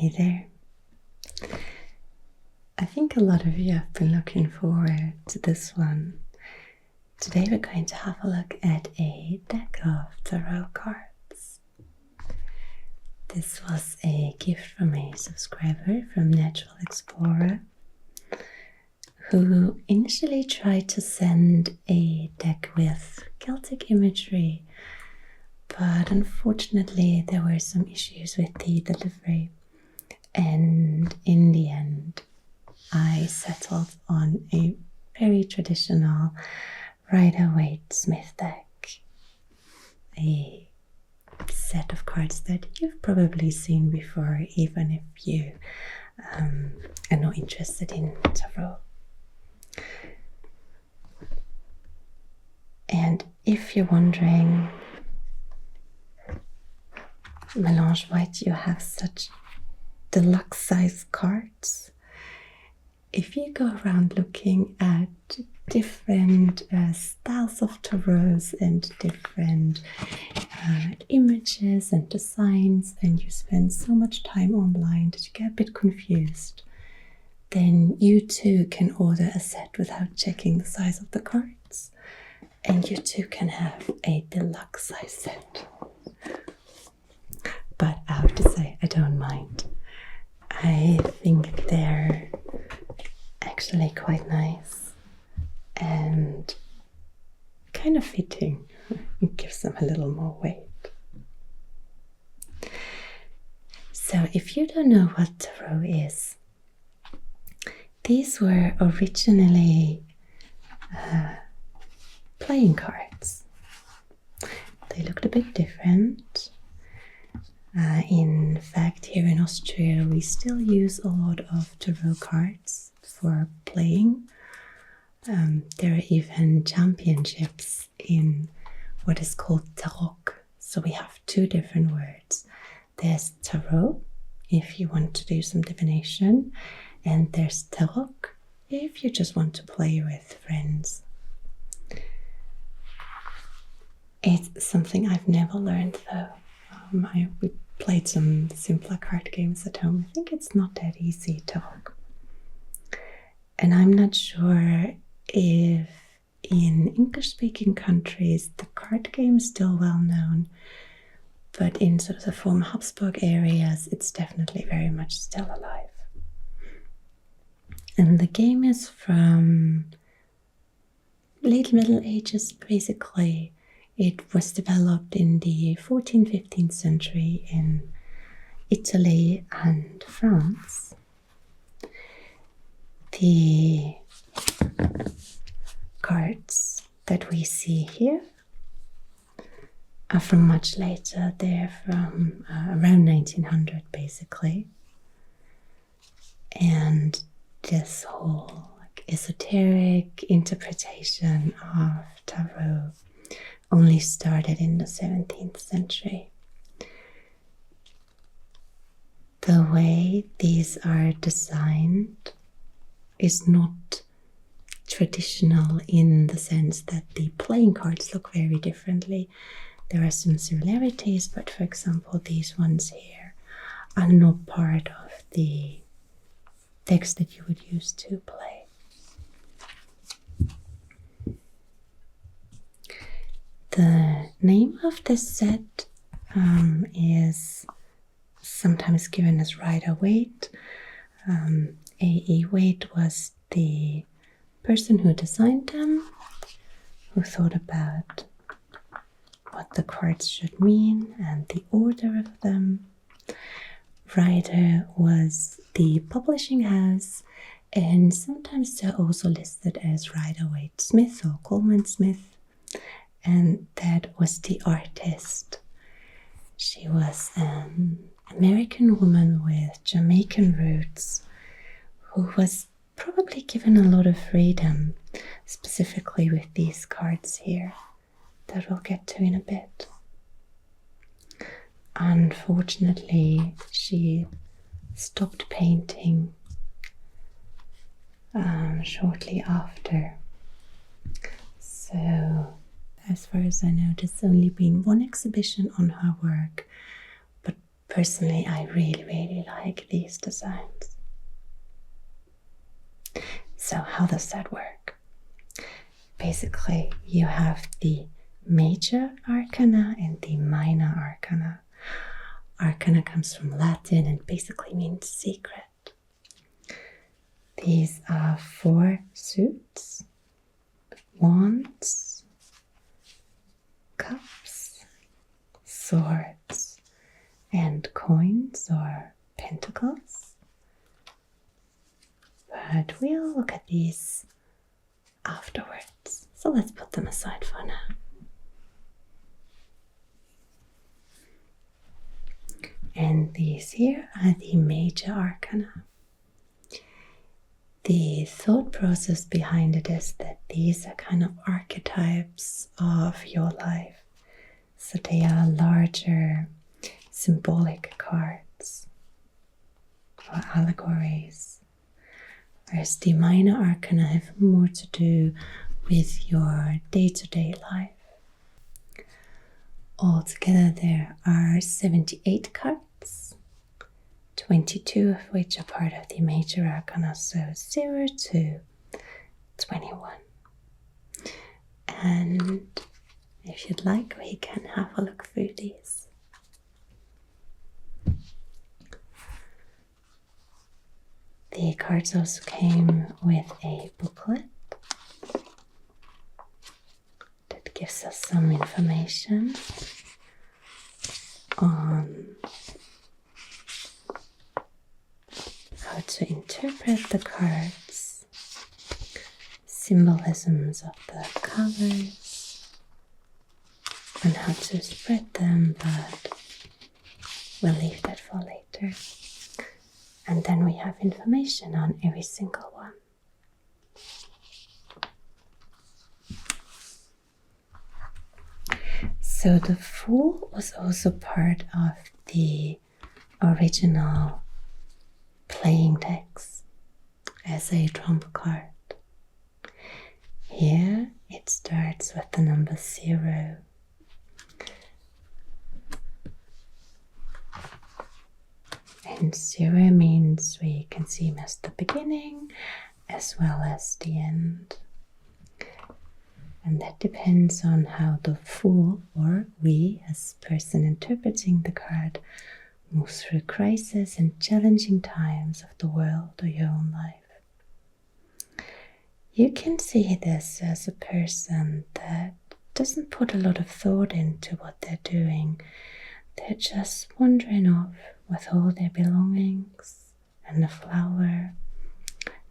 Hey there. I think a lot of you have been looking forward to this one. Today we're going to have a look at a deck of tarot cards. This was a gift from a subscriber from NaturalExplorer who initially tried to send a deck with Celtic imagery, but unfortunately there were some issues with the delivery, and in the end I settled on a very traditional Rider-Waite-Smith deck, a set of cards that you've probably seen before, even if you are not interested in tarot. And if you're wondering, Melange, why do you have such deluxe size cards? If you go around looking at different styles of tarots and different images and designs, and you spend so much time online that you get a bit confused, then you too can order a set without checking the size of the cards, and you too can have a deluxe size set. But I have to say, I don't mind. I think they're actually quite nice and kind of fitting. It gives them a little more weight. So if you don't know what tarot is, these were originally playing cards. They looked a bit different. In fact, here in Austria we still use a lot of tarot cards for playing. There are even championships in what is called tarot. So we have two different words. There's tarot, if you want to do some divination, and there's tarot, if you just want to play with friends. It's something I've never learned though. We played some simpler card games at home. I think it's not that easy to hook. And I'm not sure if in English-speaking countries the card game is still well known, but in sort of the former Habsburg areas it's definitely very much still alive. And the game is from late Middle Ages basically. It was developed in the 14th, 15th century in Italy and France. The cards that we see here are from much later. They're from around 1900 basically. And this whole esoteric interpretation of tarot only started in the 17th century. The way these are designed is not traditional in the sense that the playing cards look very differently. There are some similarities, but for example, these ones here are not part of the decks that you would use to play. The name of this set is sometimes given as Rider-Waite. A.E. Waite was the person who designed them, who thought about what the cards should mean and the order of them. Rider was the publishing house, and sometimes they're also listed as Rider-Waite-Smith or Coleman-Smith. And that was the artist. She was an American woman with Jamaican roots who was probably given a lot of freedom, specifically with these cards here that we'll get to in a bit. Unfortunately, she stopped painting shortly after. So as far as I know, there's only been one exhibition on her work, but Personally, I really like these designs. So how does that work? Basically, you have the Major Arcana and the Minor Arcana. Arcana comes from Latin and basically means secret. These are 4 suits: wands, cups, swords, and coins or pentacles. But we'll look at these afterwards. So let's put them aside for now. And these here are the Major Arcana. The thought process behind it is that these are kind of archetypes of your life. So they are larger symbolic cards or allegories. Whereas the Minor Arcana have more to do with your day-to-day life. Altogether there are 78 cards, 22 of which are part of the Major Arcana, so 0 to 21. And if you'd like, we can have a look through these. The cards also came with a booklet that gives us some information on how to interpret the cards, symbolisms of the colors, and how to spread them, but we'll leave that for later. And then we have information on every single one. So the Fool was also part of the original playing decks as a trump card. Here it starts with the number 0. And 0 means we can see him as the beginning as well as the end. And that depends on how the Fool, or we as person interpreting the card, moves through crisis and challenging times of the world or your own life. You can see this as a person that doesn't put a lot of thought into what they're doing. They're just wandering off with all their belongings and the flower,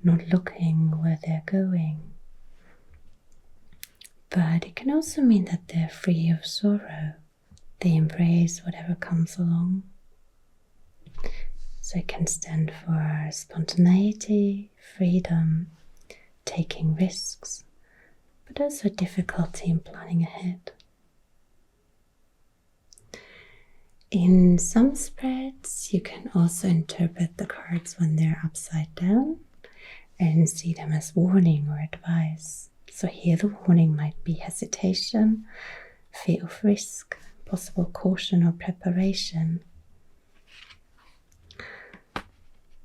not looking where they're going. But it can also mean that they're free of sorrow. They embrace whatever comes along. So it can stand for spontaneity, freedom, taking risks, but also difficulty in planning ahead. In some spreads, you can also interpret the cards when they're upside down and see them as warning or advice. So here the warning might be hesitation, fear of risk, possible caution or preparation.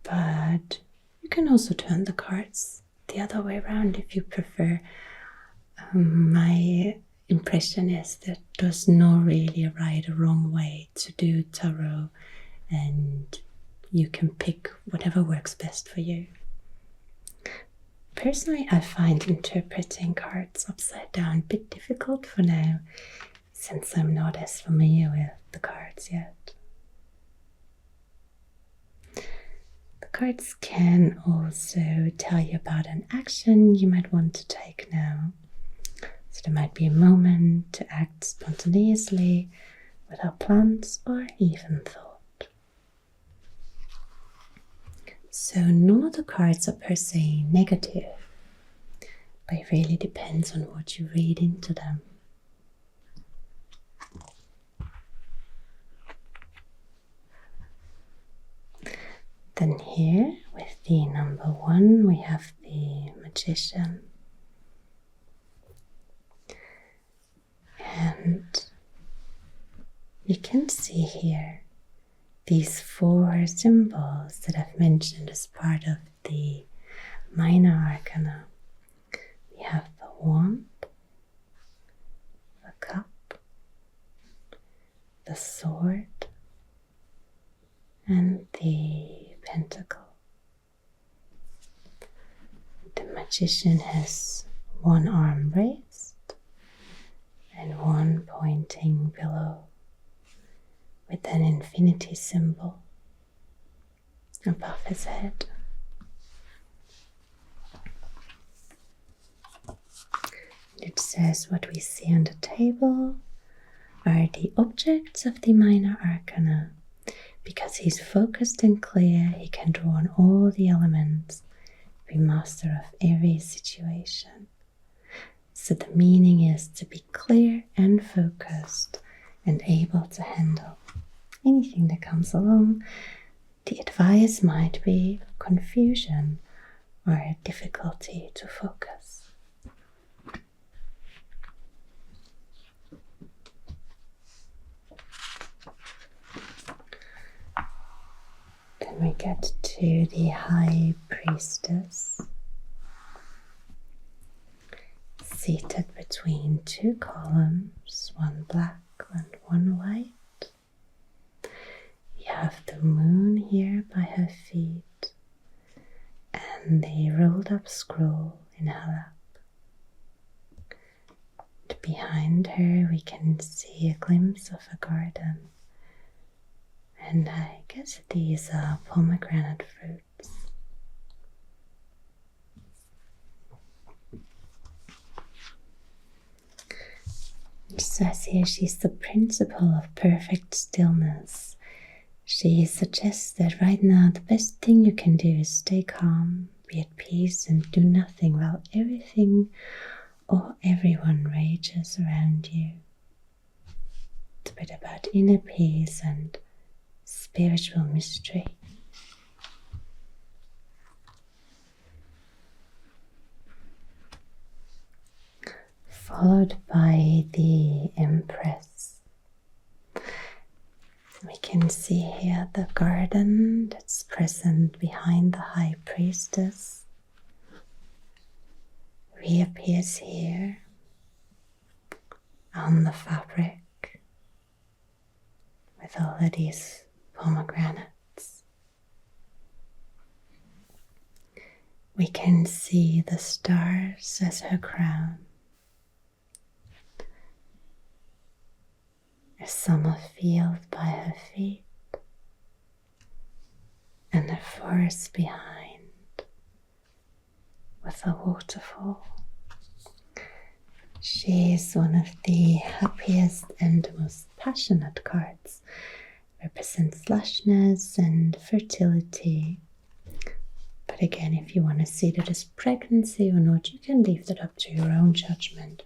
But you can also turn the cards the other way around if you prefer. My impression is that there's no really a right or wrong way to do tarot, and you can pick whatever works best for you. Personally, I find interpreting cards upside down a bit difficult for now, since I'm not as familiar with the cards yet. The cards can also tell you about an action you might want to take now. So there might be a moment to act spontaneously without plans or even thought. So none of the cards are per se negative, but it really depends on what you read into them. Then here, with the number 1, we have the Magician. And you can see here these 4 symbols that I've mentioned as part of the Minor Arcana. We have the wand, the cup, the sword, and the pentacle. The magician has one arm raised and one pointing below, with an infinity symbol above his head. It says what we see on the table are the objects of the Minor Arcana. Because he's focused and clear, he can draw on all the elements, be master of every situation. So the meaning is to be clear and focused and able to handle anything that comes along. The advice might be confusion or a difficulty to focus. Then we get to the High Priestess, seated between 2 columns, one black and one white. You have the moon here by her feet and the rolled up scroll in her lap. And behind her we can see a glimpse of a garden. And I guess these are pomegranate fruits. It says here she's the principle of perfect stillness. She suggests that right now the best thing you can do is stay calm, be at peace, and do nothing while everything or everyone rages around you. It's a bit about inner peace and spiritual mystery. Followed by the Empress. We can see here the garden that's present behind the High Priestess reappears here on the fabric with all of these pomegranates. We can see the stars as her crown, a summer field by her feet, and a forest behind with a waterfall. She is one of the happiest and most passionate cards. Represents lushness and fertility. But again, if you want to see that as pregnancy or not, you can leave that up to your own judgment,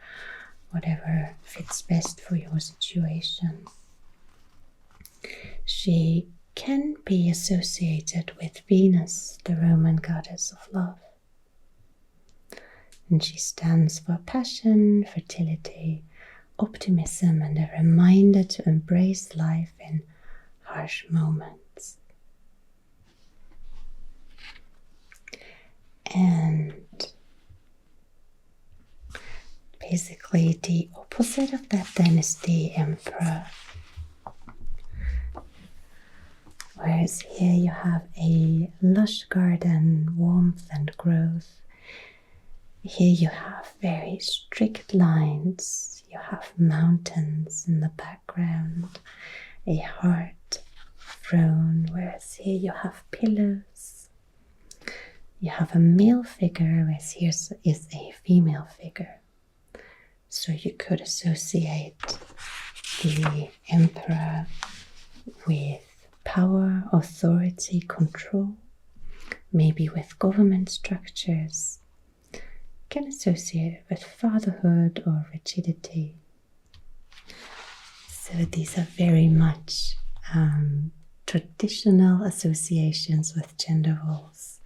whatever fits best for your situation. She can be associated with Venus, the Roman goddess of love. And she stands for passion, fertility, optimism, and a reminder to embrace life in harsh moments. And basically the opposite of that then is the Emperor. Whereas here you have a lush garden, warmth and growth. Here you have very strict lines. You have mountains in the background, a heart, throne, whereas here you have pillars. You have a male figure, whereas here is a female figure. So you could associate the Emperor with power, authority, control, maybe with government structures. You can associate it with fatherhood or rigidity. So these are very much traditional associations with gender roles,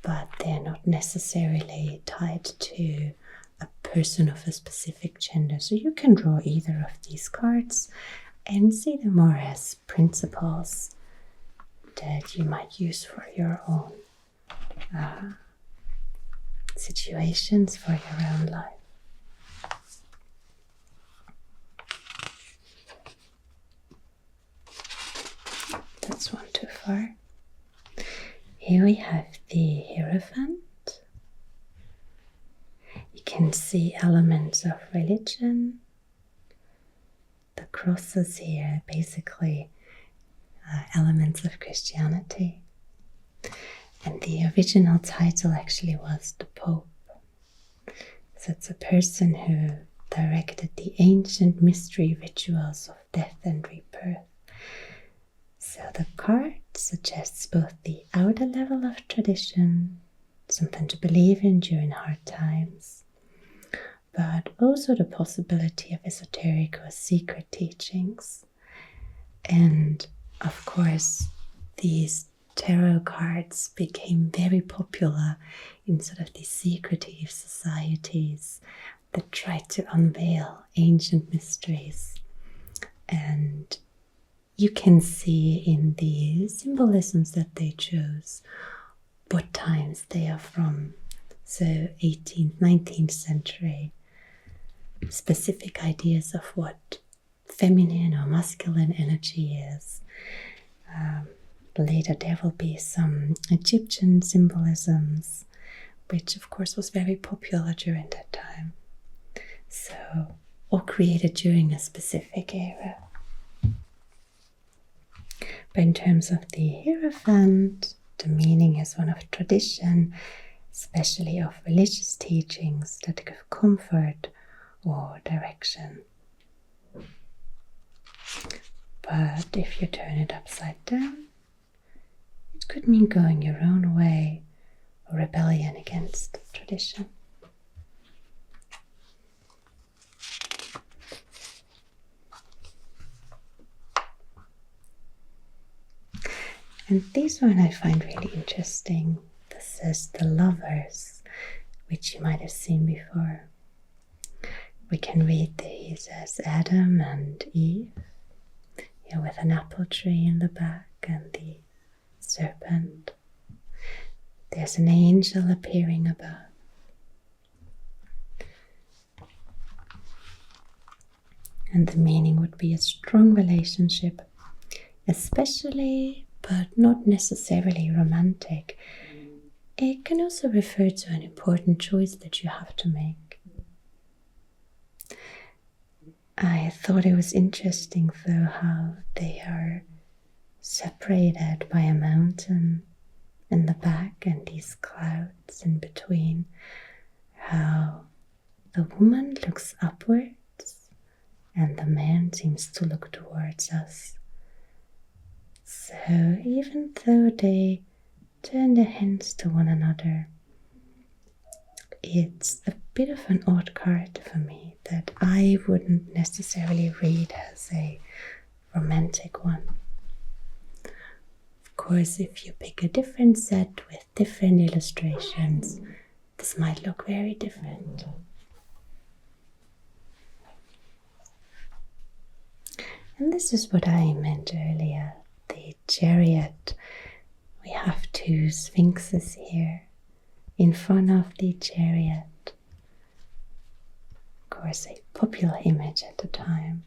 but they're not necessarily tied to a person of a specific gender. So you can draw either of these cards and see them more as principles that you might use for your own situations, for your own life. That's one too far. Here we have the Hierophant. You can see elements of religion. The crosses here, basically elements of Christianity. And the original title actually was the Pope. So it's a person who directed the ancient mystery rituals of death and rebirth. So the card suggests both the outer level of tradition, something to believe in during hard times, but also the possibility of esoteric or secret teachings. And of course, these tarot cards became very popular in sort of these secretive societies that tried to unveil ancient mysteries. And you can see in the symbolisms that they chose what times they are from. So 18th, 19th century, specific ideas of what feminine or masculine energy is. Later there will be some Egyptian symbolisms, which of course was very popular during that time. So, or created during a specific era. But in terms of the Hierophant, the meaning is one of tradition, especially of religious teachings that give comfort or direction. But if you turn it upside down, it could mean going your own way or rebellion against tradition. And this one I find really interesting. This is the Lovers, which you might have seen before. We can read these as Adam and Eve, here with an apple tree in the back and the serpent. There's an angel appearing above. And the meaning would be a strong relationship, especially but not necessarily romantic. It can also refer to an important choice that you have to make. I thought it was interesting though how they are separated by a mountain in the back and these clouds in between. How the woman looks upwards and the man seems to look towards us. So even though they turn their hands to one another, it's a bit of an odd card for me that I wouldn't necessarily read as a romantic one. Of course, if you pick a different set with different illustrations, this might look very different. And this is what I meant earlier. The Chariot. We have two sphinxes here in front of the Chariot. Of course, a popular image at the time.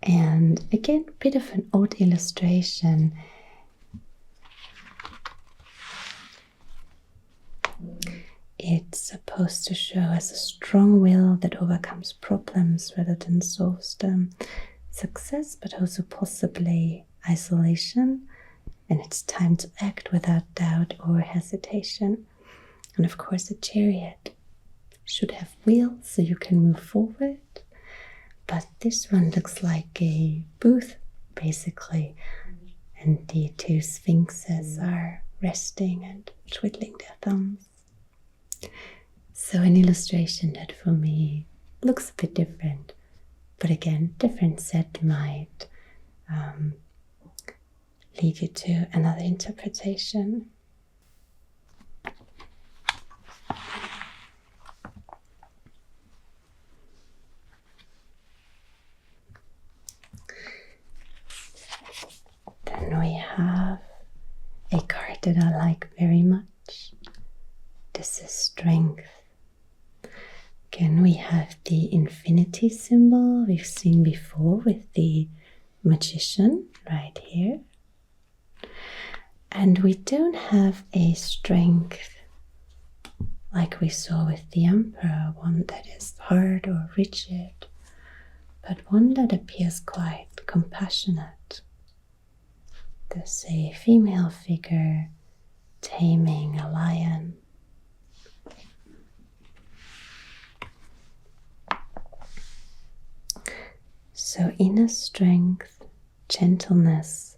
And again, a bit of an odd illustration. It's supposed to show us a strong will that overcomes problems rather than solves them. Success, but also possibly isolation, and it's time to act without doubt or hesitation. And of course, a Chariot should have wheels so you can move forward, but this one looks like a booth basically, and the two sphinxes are resting and twiddling their thumbs. So an illustration that for me looks a bit different. But again, different set might lead you to another interpretation. card that I like very much. This is strength. Again, we have the infinity symbol we've seen before with the magician right here. And we don't have a strength like we saw with the emperor, one that is hard or rigid, but one that appears quite compassionate. There's a female figure taming a lion. So inner strength, gentleness,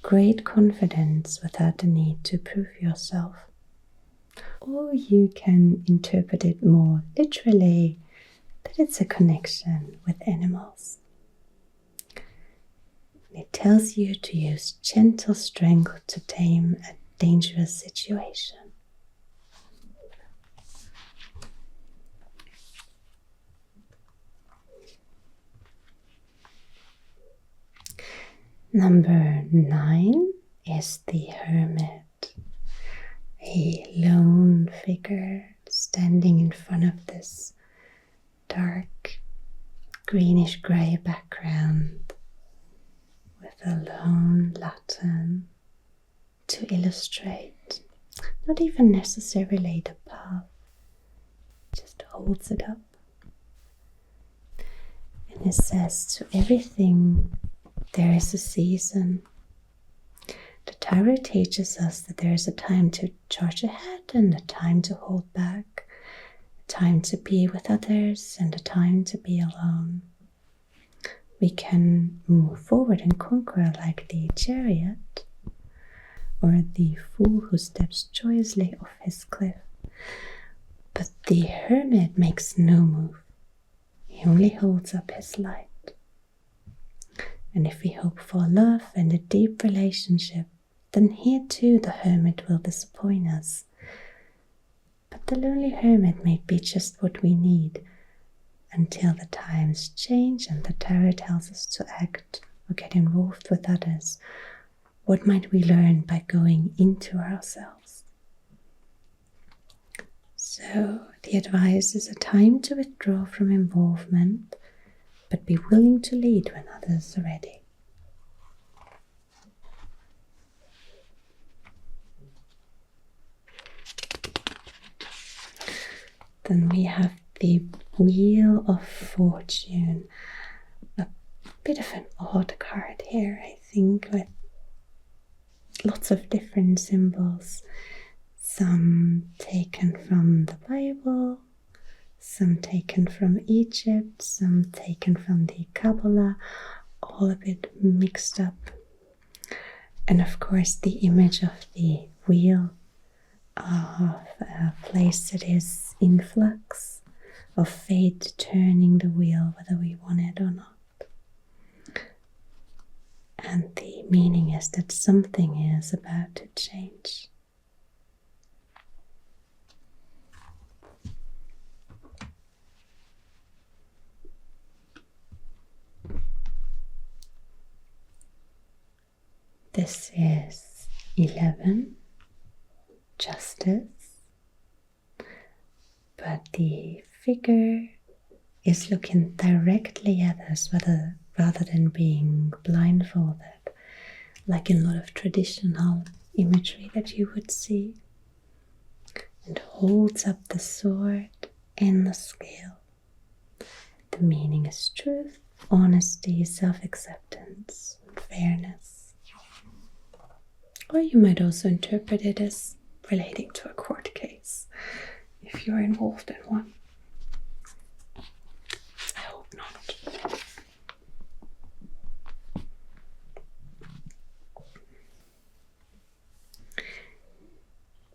great confidence without the need to prove yourself. Or you can interpret it more literally, that it's a connection with animals. It tells you to use gentle strength to tame a dangerous situation. Number 9 is the hermit, a lone figure standing in front of this dark greenish grey background with a lone lantern to illustrate not even necessarily the path, just holds it up. And it says, to everything there is a season. The tarot teaches us that there is a time to charge ahead and a time to hold back, a time to be with others and a time to be alone. We can move forward and conquer like the chariot or the fool who steps joyously off his cliff. But the hermit makes no move. He only holds up his light. And if we hope for love and a deep relationship, then here too the hermit will disappoint us. But the lonely hermit may be just what we need until the times change and the tarot tells us to act or get involved with others. What might we learn by going into ourselves? So the advice is a time to withdraw from involvement, but be willing to lead when others are ready. Then we have the Wheel of Fortune, a bit of an odd card here, I think, with lots of different symbols, some taken from the Bible, some taken from Egypt, some taken from the Kabbalah, all a bit mixed up. And of course the image of the wheel, of a place that is in flux, of fate turning the wheel whether we want it or not. And the meaning is that something is about to change. This is 11, Justice, but the figure is looking directly at us rather than being blindfolded, like in a lot of traditional imagery that you would see, and holds up the sword and the scale. The meaning is truth, honesty, self-acceptance, and fairness. Or you might also interpret it as relating to a court case, if you're involved in one. I hope not.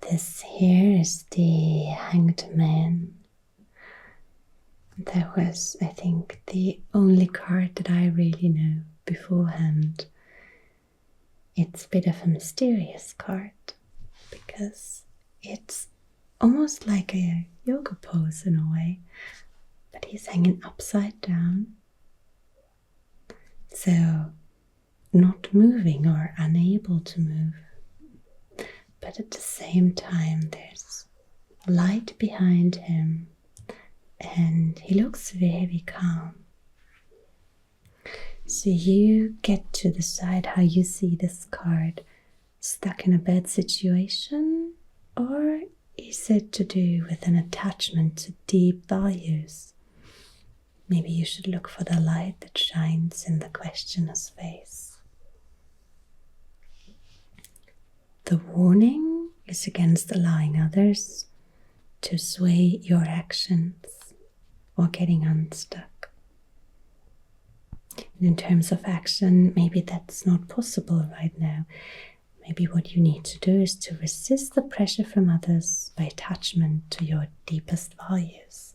This here is the Hanged Man. That was, I think, the only card that I really know beforehand. It's a bit of a mysterious card because it's almost like a yoga pose in a way, but he's hanging upside down, so not moving or unable to move, but at the same time there's light behind him and he looks very calm. So you get to decide how you see this card. Stuck in a bad situation, or is it to do with an attachment to deep values? Maybe you should look for the light that shines in the questioner's face. The warning is against allowing others to sway your actions or getting unstuck. And in terms of action, maybe that's not possible right now. Maybe what you need to do is to resist the pressure from others by attachment to your deepest values.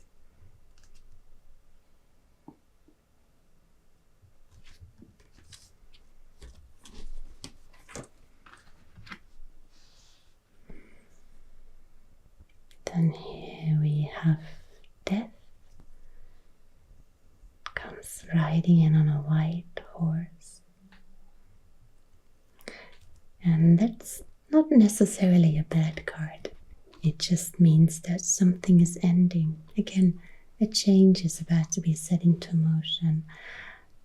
Then here we have death. Comes riding in on a white horse. And that's not necessarily a bad card. It just means that something is ending. Again, a change is about to be set into motion.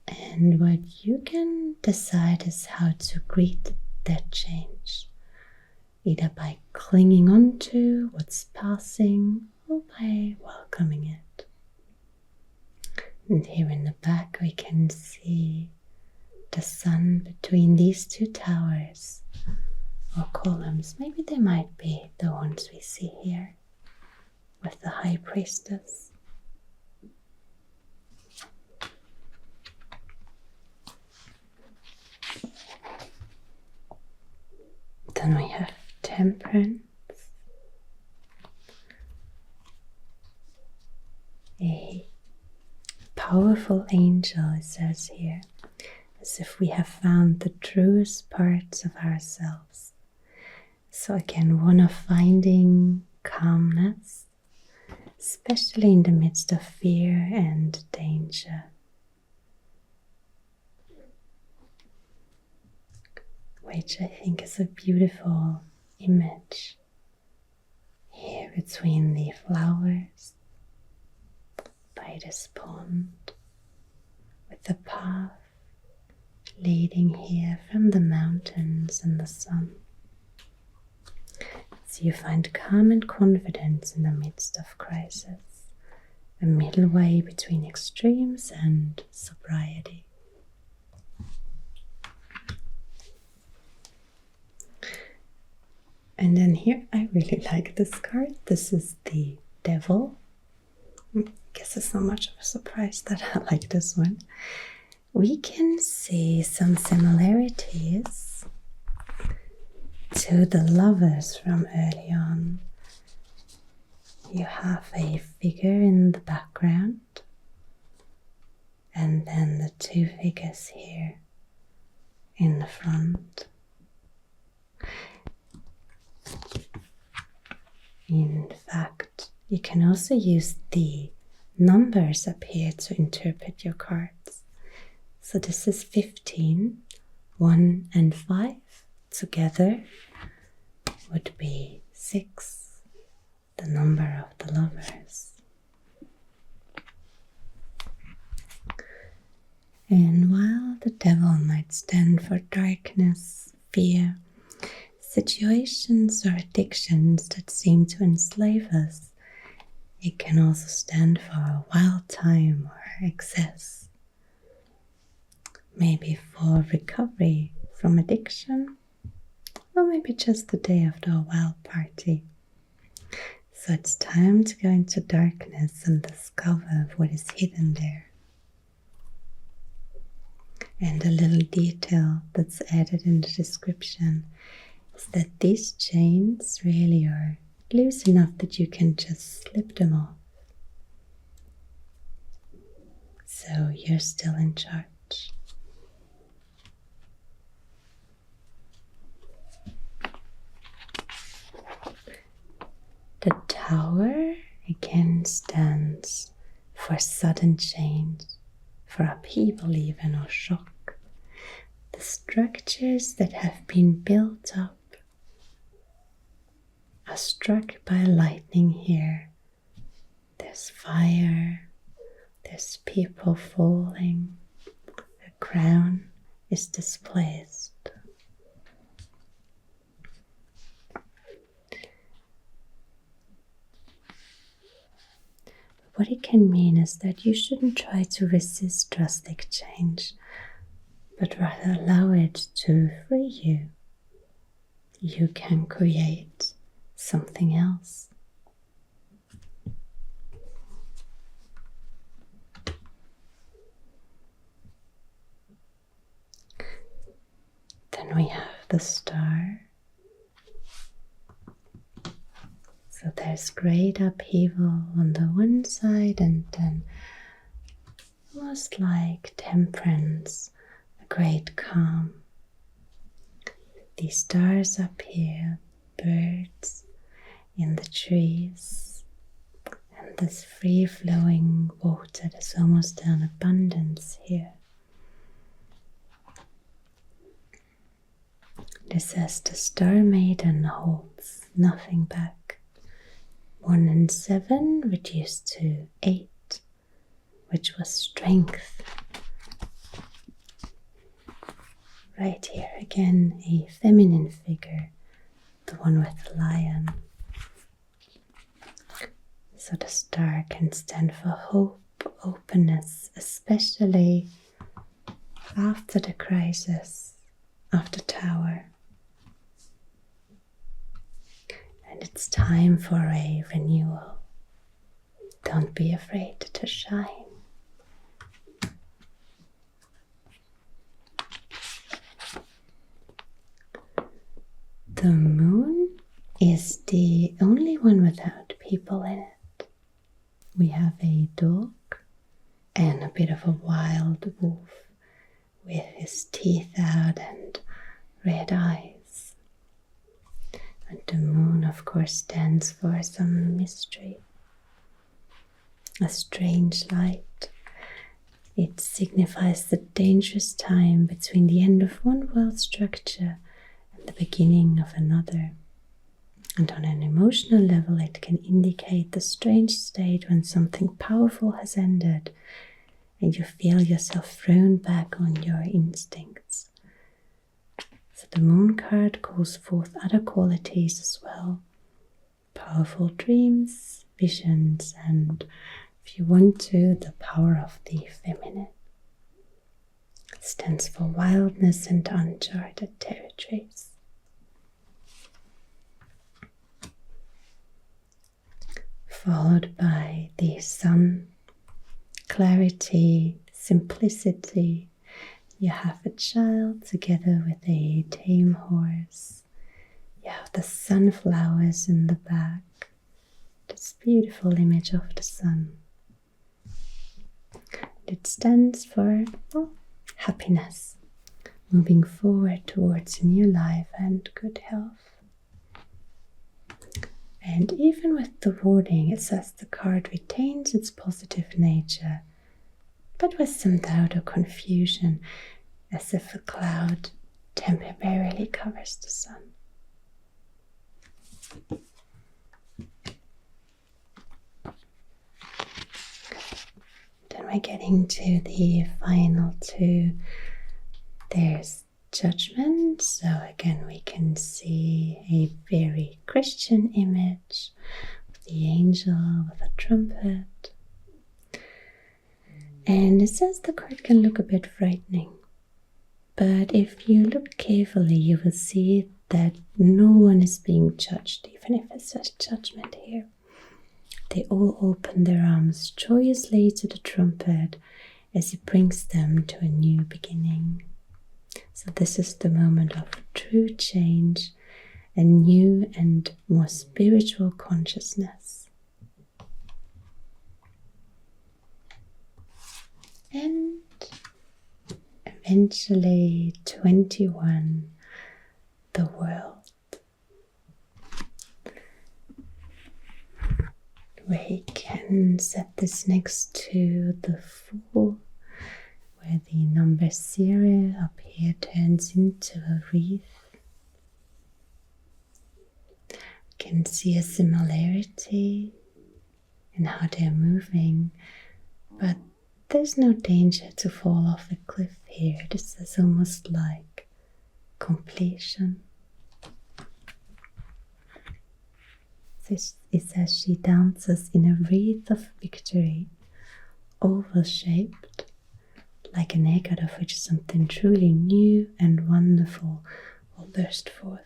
And what you can decide is how to greet that change. Either by clinging on to what's passing or by welcoming it. And here in the back we can see the sun between these two towers or columns. Maybe they might be the ones we see here with the High Priestess. Then we have Temperance, a powerful angel, it says here, as if we have found the truest parts of ourselves. So again, one of finding calmness, especially in the midst of fear and danger. Which I think is a beautiful image here between the flowers by this pond, with the path leading here from the mountains and the sun. So you find calm and confidence in the midst of crisis, a middle way between extremes and sobriety. And then here, I really like this card. This is the Devil. I guess it's not much of a surprise that I like this one. We can see some similarities to the Lovers from early on. You have a figure in the background, and then the two figures here in the front. In fact, you can also use the numbers up here to interpret your cards. So this is 15, 1 and 5 together would be 6, the number of the Lovers. And while the Devil might stand for darkness, fear, situations or addictions that seem to enslave us, it can also stand for a wild time or excess. Maybe for recovery from addiction, or maybe just the day after a wild party. So it's time to go into darkness and discover what is hidden there. And a little detail that's added in the description is that these chains really are loose enough that you can just slip them off. So you're still in charge. The Tower again stands for sudden change, for upheaval even, or shock. The structures that have been built up are struck by lightning here. There's fire, there's people falling, the crown is displaced. What it can mean is that you shouldn't try to resist drastic change, but rather allow it to free you. You can create something else. Then we have the star. So there's great upheaval on the one side, and then almost like temperance, a great calm. These stars up here, birds in the trees, and this free-flowing water. There's almost an abundance here. It says the Star Maiden holds nothing back. 1 and 7 reduced to 8, which was strength. Right here again, a feminine figure, the one with the lion. So the star can stand for hope, openness, especially after the crisis, after Tower. And it's time for a renewal. Don't be afraid to shine. The moon is the only one without people in it. We have a dog and a bit of a wild wolf with his teeth out and red eyes. And the moon, of course, stands for some mystery, a strange light. It signifies the dangerous time between the end of one world structure and the beginning of another. And on an emotional level, it can indicate the strange state when something powerful has ended and you feel yourself thrown back on your instincts. So the moon card calls forth other qualities as well. Powerful dreams, visions, and if you want to, the power of the feminine. It stands for wildness and uncharted territories. Followed by the sun, clarity, simplicity. You have a child together with a tame horse. You have the sunflowers in the back. This beautiful image of the sun. It stands for happiness, moving forward towards a new life and good health. And even with the wording, it says the card retains its positive nature, but with some doubt or confusion, as if a cloud temporarily covers the sun. Then we're getting to the final two. There's Judgment. So again, we can see a very Christian image with the angel with a trumpet. And it says the card can look a bit frightening, but if you look carefully, you will see that no one is being judged, even if it says judgment here. They all open their arms joyously to the trumpet as it brings them to a new beginning. So this is the moment of true change, a new and more spiritual consciousness. And eventually 21, the world. We can set this next to the Fool, where the number 0 up here turns into a wreath. can see a similarity in how they're moving, but there's no danger to fall off a cliff here. This is almost like completion. It says she dances in a wreath of victory, oval-shaped, like an egg out of which something truly new and wonderful will burst forth.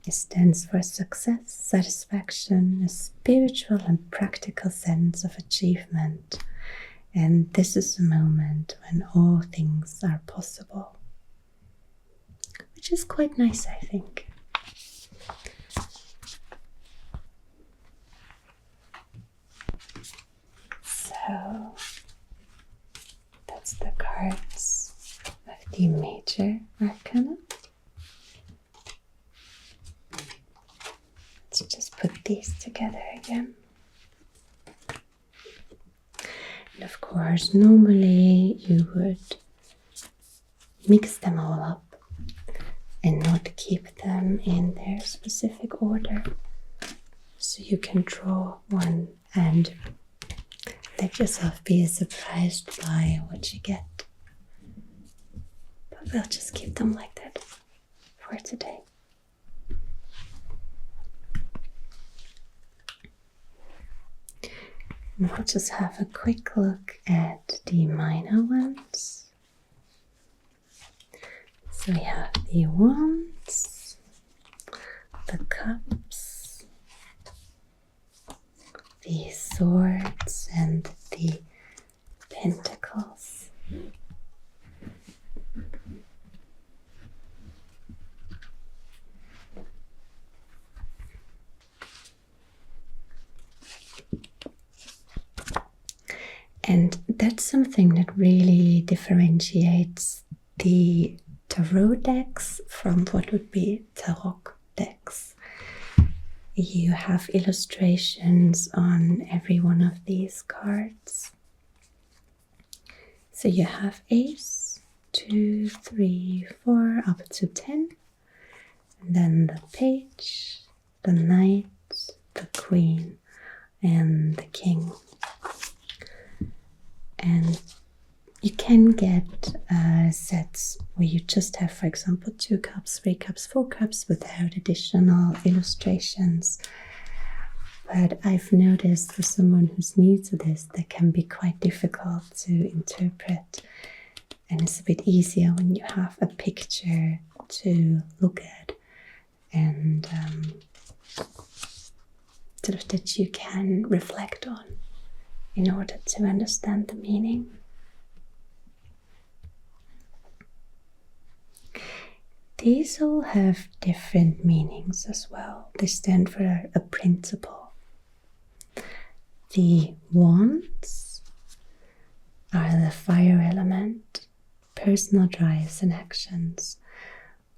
It stands for success, satisfaction, a spiritual and practical sense of achievement. And this is a moment when all things are possible, which is quite nice, I think. So that's the cards of the Major Arcana. Let's just put these together again. And of course, normally you would mix them all up and not keep them in their specific order. So you can draw one and let yourself be surprised by what you get. But we'll just keep them like that for today. And we'll just have a quick look at the minor ones. So we have the wands, the cups, the swords, and the pentacles. And that's something that really differentiates the tarot decks from what would be tarot decks. You have illustrations on every one of these cards. So you have ace, 2, 3, 4, up to 10. And then the page, the knight, the queen, and the king. And you can get sets where you just have, for example, 2 cups, 3 cups, 4 cups without additional illustrations. But I've noticed for someone who's new to this, that can be quite difficult to interpret. And it's a bit easier when you have a picture to look at and sort of that you can reflect on in order to understand the meaning. These all have different meanings as well. They stand for a principle. The wands are the fire element, personal drives and actions.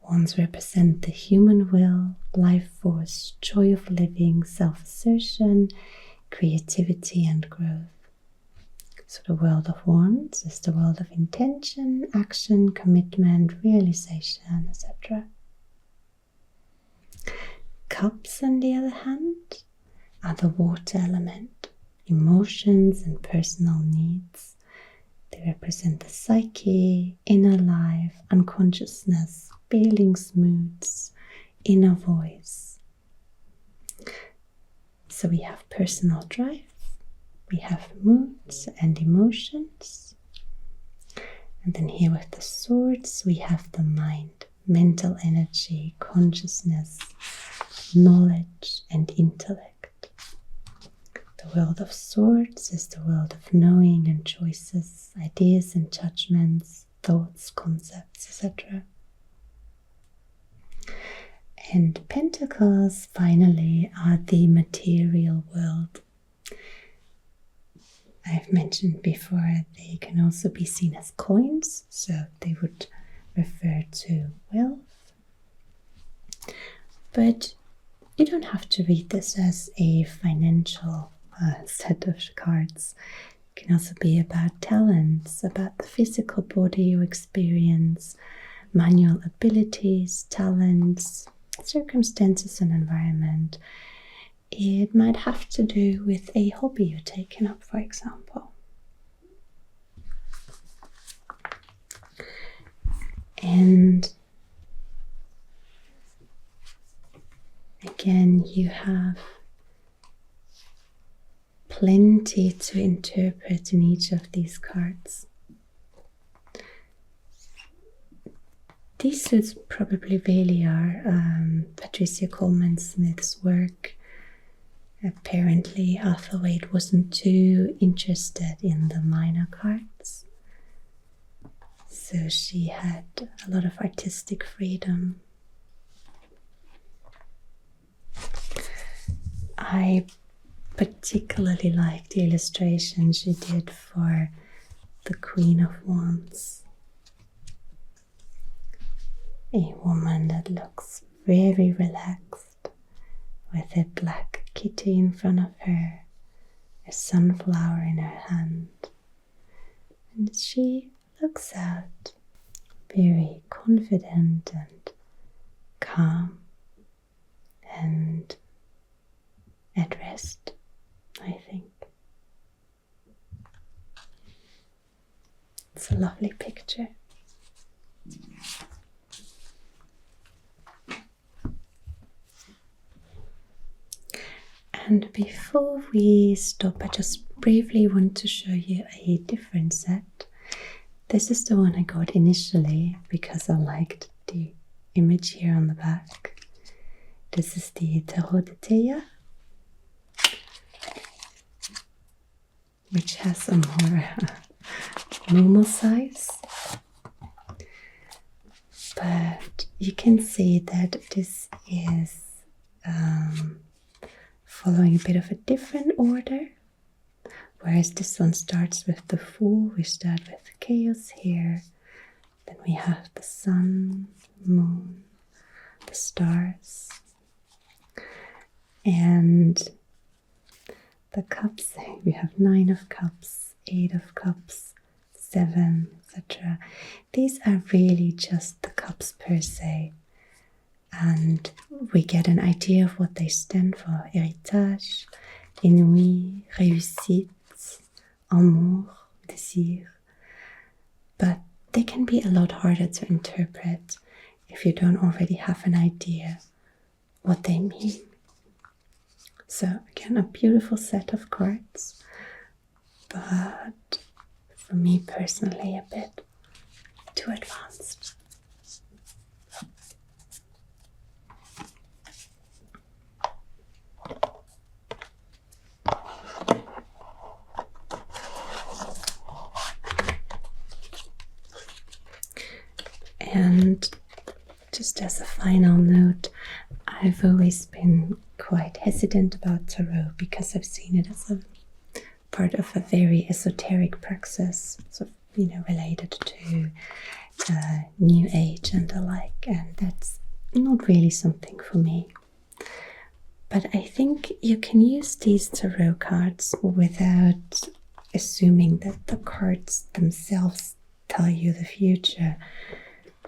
Wands represent the human will, life force, joy of living, self-assertion, creativity and growth. So the world of wands is the world of intention, action, commitment, realization, etc. Cups, on the other hand, are the water element, emotions and personal needs. They represent the psyche, inner life, unconsciousness, feelings, moods, inner voice. So we have personal drive, we have moods and emotions. And then here with the swords, we have the mind, mental energy, consciousness, knowledge and intellect. The world of swords is the world of knowing and choices, ideas and judgments, thoughts, concepts, etc. And pentacles, finally, are the material world. I've mentioned before they can also be seen as coins, so they would refer to wealth. But you don't have to read this as a financial set of cards. It can also be about talents, about the physical body or experience, manual abilities, talents, circumstances and environment. It might have to do with a hobby you're taking up, for example. And again, you have plenty to interpret in each of these cards. These suits probably really are Patricia Coleman Smith's work. Apparently, Arthur Wade wasn't too interested in the minor cards, so she had a lot of artistic freedom. I particularly like the illustration she did for the Queen of Wands. A woman that looks very relaxed with a black kitty in front of her, a sunflower in her hand, and she looks out very confident and calm and at rest, I think. It's a lovely picture. And before we stop, I just briefly want to show you a different set. This is the one I got initially because I liked the image here on the back. This is the Tarot de Teia, which has a more normal size. But you can see that this is following a bit of a different order, whereas this one starts with the Fool. We start with Chaos here, then we have the Sun, Moon, the stars, and the Cups. We have 9 of Cups, 8 of Cups, 7, etc. These are really just the cups per se, and we get an idea of what they stand for: héritage, ennui, réussite, amour, désir. But they can be a lot harder to interpret if you don't already have an idea what they mean. So again, a beautiful set of cards, but for me personally a bit too advanced. And just as a final note, I've always been quite hesitant about tarot because I've seen it as a part of a very esoteric praxis, so related to New Age and the like, and that's not really something for me. But I think you can use these tarot cards without assuming that the cards themselves tell you the future.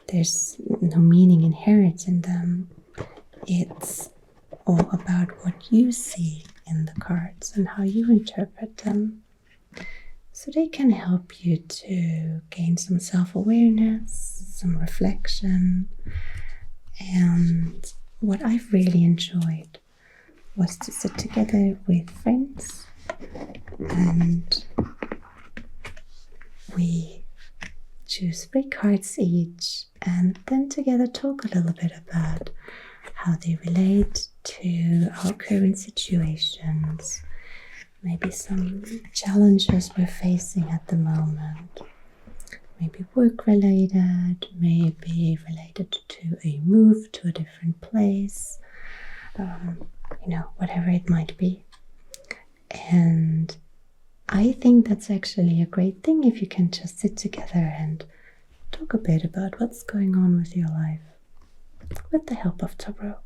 There's no meaning inherent in them. It's all about what you see in the cards and how you interpret them. So they can help you to gain some self-awareness, some reflection. And what I've really enjoyed was to sit together with friends, and we choose 3 cards each, and then together talk a little bit about how they relate to our current situations, maybe some challenges we're facing at the moment, maybe work related, maybe related to a move to a different place, whatever it might be. And I think that's actually a great thing if you can just sit together and talk a bit about what's going on with your life with the help of tarot.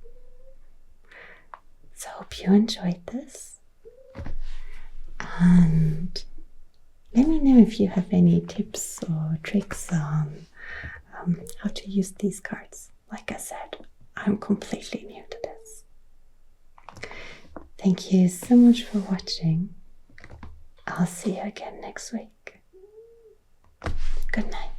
So I hope you enjoyed this, and let me know if you have any tips or tricks on how to use these cards. Like I said, I'm completely new to this. Thank you so much for watching. I'll see you again next week. Good night.